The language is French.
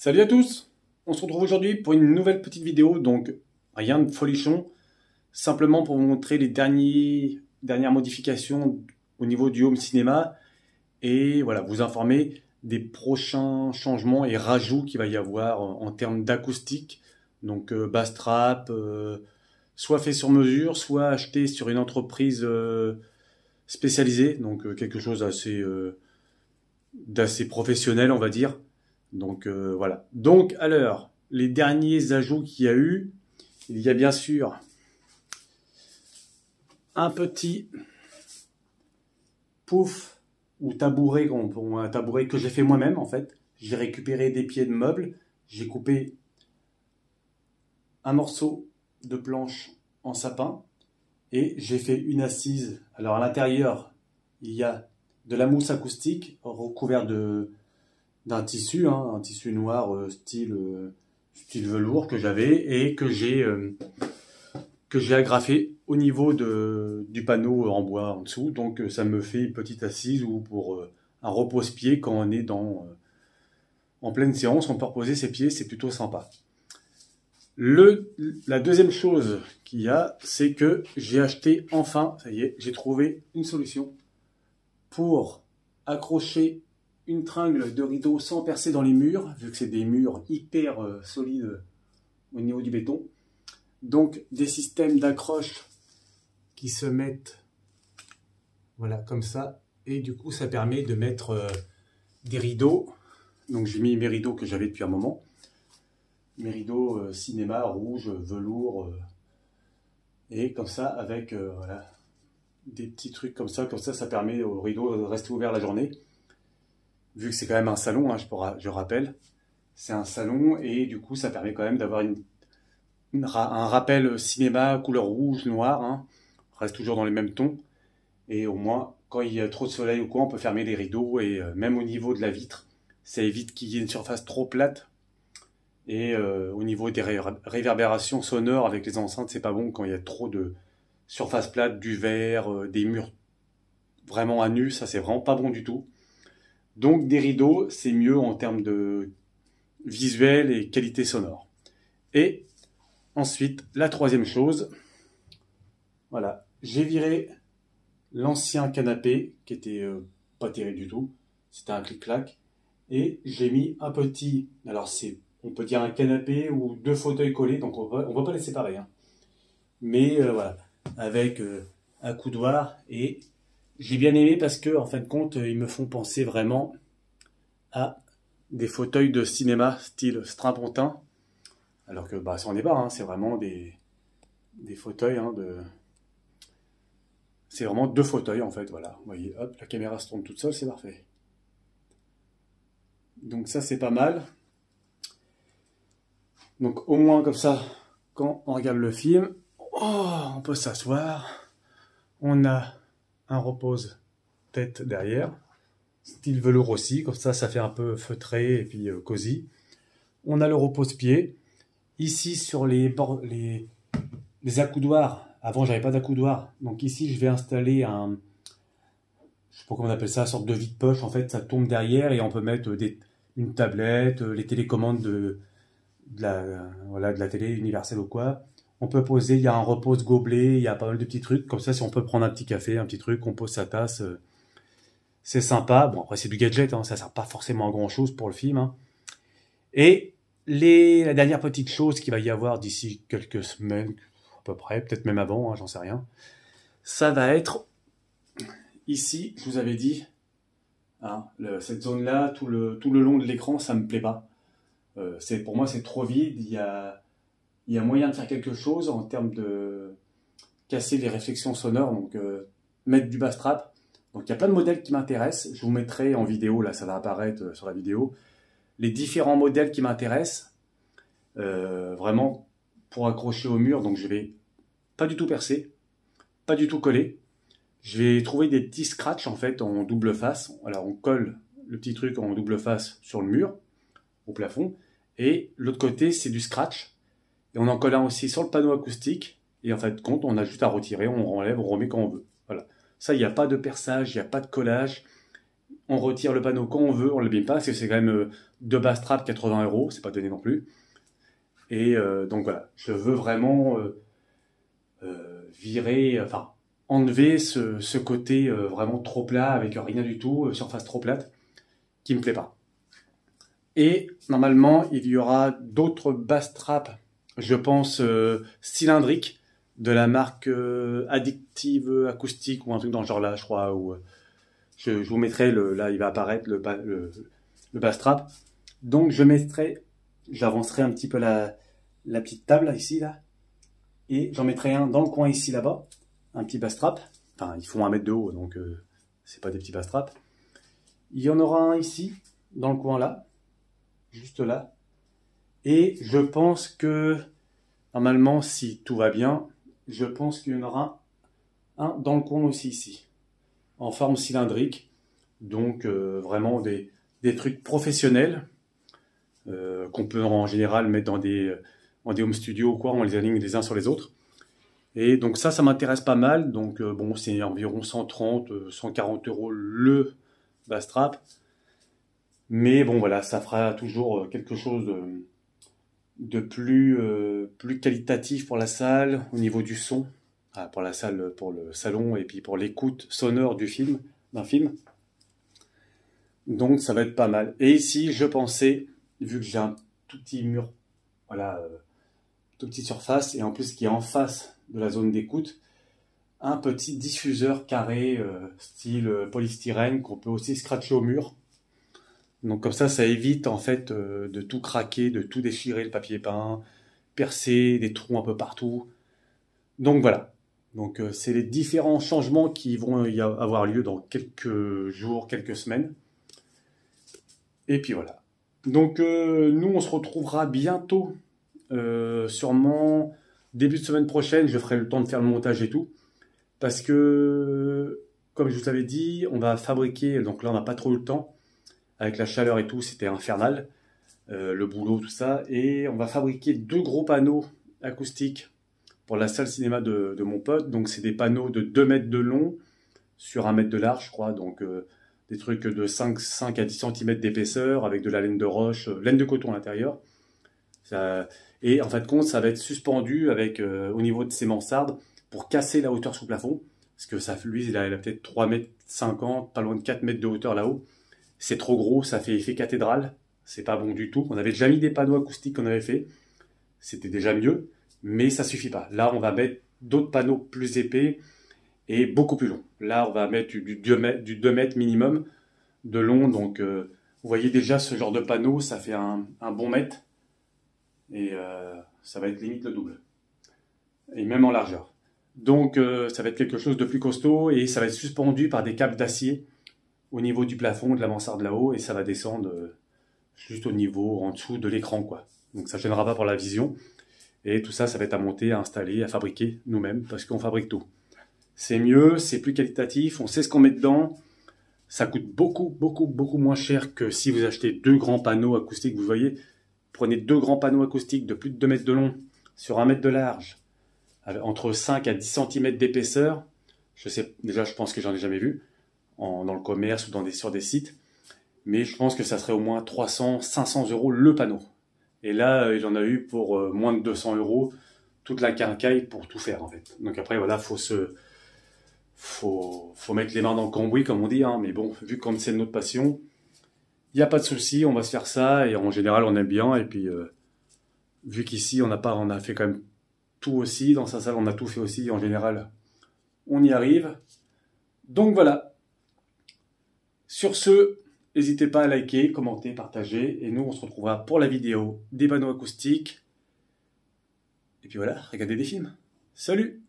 Salut à tous, on se retrouve aujourd'hui pour une nouvelle petite vidéo, donc rien de folichon, simplement pour vous montrer les dernières modifications au niveau du home cinéma et voilà, vous informer des prochains changements et rajouts qu'il va y avoir en termes d'acoustique, donc bass trap, soit fait sur mesure, soit acheté sur une entreprise spécialisée, donc quelque chose d'assez professionnel on va dire. Donc voilà. Donc alors, les derniers ajouts qu'il y a eu, il y a bien sûr un petit pouf ou tabouret, un tabouret que j'ai fait moi-même en fait. J'ai récupéré des pieds de meubles, j'ai coupé un morceau de planche en sapin et j'ai fait une assise. Alors à l'intérieur, il y a de la mousse acoustique recouverte d'un tissu, hein, un tissu noir style velours que j'avais et que j'ai agrafé au niveau du panneau en bois en dessous. Donc ça me fait une petite assise ou pour un repose-pied quand on est en pleine séance, on peut reposer ses pieds, c'est plutôt sympa. La deuxième chose qu'il y a, c'est que j'ai acheté enfin, ça y est, j'ai trouvé une solution pour accrocher une tringle de rideau sans percer dans les murs, vu que c'est des murs hyper solides au niveau du béton. Donc des systèmes d'accroche qui se mettent voilà comme ça, et du coup ça permet de mettre des rideaux. Donc j'ai mis mes rideaux que j'avais depuis un moment, mes rideaux cinéma rouge, velours, et comme ça avec voilà, des petits trucs comme ça ça permet aux rideaux de rester ouverts la journée. Vu que c'est quand même un salon, hein, je rappelle, c'est un salon et du coup ça permet quand même d'avoir un rappel cinéma couleur rouge, noir, hein, reste toujours dans les mêmes tons et au moins quand il y a trop de soleil ou quoi on peut fermer les rideaux et même au niveau de la vitre, ça évite qu'il y ait une surface trop plate et au niveau des réverbérations sonores avec les enceintes c'est pas bon quand il y a trop de surface plate, du verre, des murs vraiment à nu, ça c'est vraiment pas bon du tout. Donc des rideaux, c'est mieux en termes de visuel et qualité sonore. Et ensuite, la troisième chose, voilà, j'ai viré l'ancien canapé qui était pas terrible du tout, c'était un clic-clac, et j'ai mis un petit, alors on peut dire un canapé ou deux fauteuils collés, donc on va pas les séparer, hein. Mais voilà, avec un coudoir et j'ai bien aimé parce que, en fin de compte, ils me font penser vraiment à des fauteuils de cinéma style strapontin. Alors que, bah, ça en est pas, hein, c'est vraiment des fauteuils, hein, c'est vraiment deux fauteuils, en fait, voilà. Vous voyez, hop, la caméra se tourne toute seule, c'est parfait. Donc ça, c'est pas mal. Donc au moins, comme ça, quand on regarde le film, on peut s'asseoir. On a un repose-tête derrière, style velours aussi, comme ça fait un peu feutré et puis cosy. On a le repose-pied. Ici sur les accoudoirs, avant j'avais pas d'accoudoir, donc ici je vais installer je sais pas comment on appelle ça, une sorte de vide-poche, en fait ça tombe derrière et on peut mettre une tablette, les télécommandes de la télé universelle ou quoi. On peut poser, il y a un repose-gobelet, il y a pas mal de petits trucs, comme ça si on peut prendre un petit café, un petit truc, on pose sa tasse, c'est sympa. Bon après c'est du gadget, hein, ça sert pas forcément à grand chose pour le film, hein. Et la dernière petite chose qu'il va y avoir d'ici quelques semaines, à peu près, peut-être même avant, hein, j'en sais rien, ça va être, ici, je vous avais dit, hein, cette zone-là, tout le long de l'écran, ça me plaît pas. Pour moi, c'est trop vide, il y a moyen de faire quelque chose en termes de casser les réflexions sonores, donc mettre du bass trap. Donc il y a plein de modèles qui m'intéressent, je vous mettrai en vidéo, là ça va apparaître sur la vidéo, les différents modèles qui m'intéressent, vraiment pour accrocher au mur. Donc je vais pas du tout percer, pas du tout coller. Je vais trouver des petits scratchs en fait en double face. Alors on colle le petit truc en double face sur le mur, au plafond, et l'autre côté c'est du scratch. Et on en colle un aussi sur le panneau acoustique. Et en fait de compte, on a juste à retirer, on enlève, on remet quand on veut. Voilà. Ça, il n'y a pas de perçage, il n'y a pas de collage. on retire le panneau quand on veut, on ne l'abîme pas, parce que c'est quand même 2 bass traps, 80 €, c'est pas donné non plus. Et donc voilà, je veux vraiment virer, enfin enlever ce côté vraiment trop plat, avec rien du tout, surface trop plate, qui me plaît pas. Et normalement, il y aura d'autres bass traps, je pense cylindriques, de la marque Addictive Acoustique ou un truc dans le genre là, je crois. Ou, je vous mettrai, là il va apparaître le bass trap. Donc j'avancerai un petit peu la petite table là, ici, là. Et j'en mettrai un dans le coin ici, là-bas. Un petit bass trap. Enfin, ils font 1 mètre de haut, donc c'est pas des petits bass traps. Il y en aura un ici, dans le coin là. Juste là. Et je pense que, normalement, si tout va bien, je pense qu'il y en aura un dans le coin aussi ici. En forme cylindrique. Donc, vraiment des trucs professionnels. Qu'on peut en général mettre dans des home studios ou quoi, on les aligne les uns sur les autres. Et donc ça m'intéresse pas mal. Donc bon, c'est environ 130, 140 € le bass trap. Mais bon voilà, ça fera toujours quelque chose de plus qualitatif pour la salle, au niveau du son, pour la salle, pour le salon et puis pour l'écoute sonore d'un film. Donc ça va être pas mal. Et ici, je pensais, vu que j'ai un tout petit mur, voilà, toute petite surface, et en plus qui est en face de la zone d'écoute, un petit diffuseur carré, style polystyrène, qu'on peut aussi scratcher au mur. Donc comme ça évite en fait de tout craquer, de tout déchirer le papier peint, percer des trous un peu partout. Donc voilà. Donc c'est les différents changements qui vont avoir lieu dans quelques jours, quelques semaines. Et puis voilà. Donc nous on se retrouvera bientôt, sûrement début de semaine prochaine, je ferai le temps de faire le montage et tout. Parce que, comme je vous avais dit, on va fabriquer, donc là on n'a pas trop eu le temps, avec la chaleur et tout, c'était infernal, le boulot, tout ça. Et on va fabriquer 2 gros panneaux acoustiques pour la salle cinéma de mon pote. Donc c'est des panneaux de 2 mètres de long sur 1 mètre de large, je crois. Donc des trucs de 5 à 10 cm d'épaisseur, avec de la laine de roche, laine de coton à l'intérieur. Et en fin de compte, ça va être suspendu avec, au niveau de ses mansardes pour casser la hauteur sous plafond. Parce que ça, lui, il a peut-être 3,50 m, pas loin de 4 mètres de hauteur là-haut. C'est trop gros, ça fait effet cathédrale. C'est pas bon du tout. On avait déjà mis des panneaux acoustiques qu'on avait fait. C'était déjà mieux, mais ça suffit pas. Là, on va mettre d'autres panneaux plus épais et beaucoup plus longs. Là, on va mettre du 2 mètres minimum de long. Donc, vous voyez déjà ce genre de panneau, ça fait un bon mètre. Et ça va être limite le double. Et même en largeur. Donc ça va être quelque chose de plus costaud et ça va être suspendu par des câbles d'acier au niveau du plafond de la mansarde là-haut, et ça va descendre juste au niveau en dessous de l'écran, quoi. Donc ça ne gênera pas pour la vision. Et tout ça, ça va être à monter, à installer, à fabriquer nous-mêmes, parce qu'on fabrique tout. C'est mieux, c'est plus qualitatif, on sait ce qu'on met dedans. Ça coûte beaucoup moins cher que si vous achetez 2 grands panneaux acoustiques. Vous voyez, prenez 2 grands panneaux acoustiques de plus de 2 mètres de long sur 1 mètre de large, entre 5 à 10 cm d'épaisseur. Je pense que j'en ai jamais vu dans le commerce ou sur des sites. Mais je pense que ça serait au moins 300, 500 € le panneau. Et là, il en a eu pour moins de 200 € toute la quincaille pour tout faire, en fait. Donc après, voilà, faut mettre les mains dans le cambouis, comme on dit, hein. Mais bon, vu comme c'est notre passion, il n'y a pas de souci, on va se faire ça. Et en général, on aime bien. Et puis, vu qu'ici, on a fait quand même tout aussi. Dans sa salle, on a tout fait aussi. En général, on y arrive. Donc voilà. Sur ce, n'hésitez pas à liker, commenter, partager. Et nous, on se retrouvera pour la vidéo des panneaux acoustiques. Et puis voilà, regardez des films. Salut!